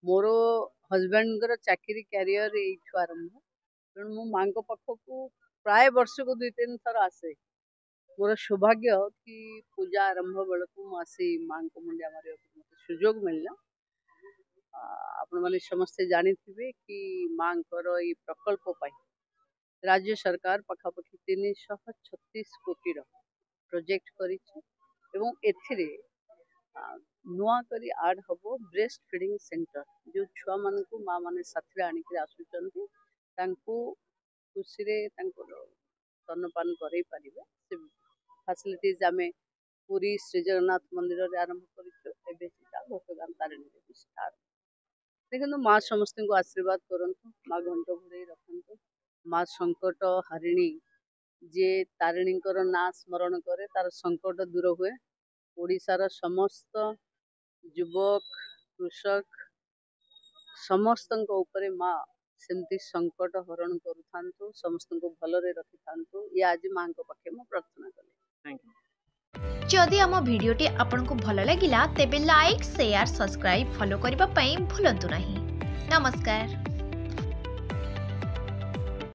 मोर husband चाकरी career ये आरंभ तेणु मो माँ पाखक प्राय वर्ष को 2-3 थर आसे। मोर सौभाग्य कि पूजा आरंभ बेलू मुझे माँ को मुंडिया मारे सुजोग मिलला। आपण मैंने समस्ते जानी कि माँ ये प्रकल्प राज्य सरकार पखापाखि 336 कोटी प्रोजेक्ट करी नुआ करी आड हबो ब्रेस्ट फीडिंग सेंटर जो छुआ मान को माँ माने साथी आनिक आसुचंती खुशी रे स्तनपान करई पारिबे से फैसिलिटीज आमे पूरी श्री जगन्नाथ मंदिर रे आरंभ करिछु। एबे सीता भोकगान तारिणी रे स्टार्ट देखो माँ समस्त को आशीर्वाद करंतु। माँ घंट घोड़े रखंतु। माँ संकट हारिणी जे तारिणी ना स्मरण करे तार संकट दूर हुए। ओडिशार समस्त युवक कृषक समस्त ऊपर माँ सेमती संकट हरण करूँ समस्त को भलरे रखि था ये आज माँ पाखे मैं प्रार्थना कली। जदि आम भिडियोटी आपंक भल लगा तेब लाइक शेयर सब्सक्राइब फॉलो करने को भूलु नहीं। नमस्कार।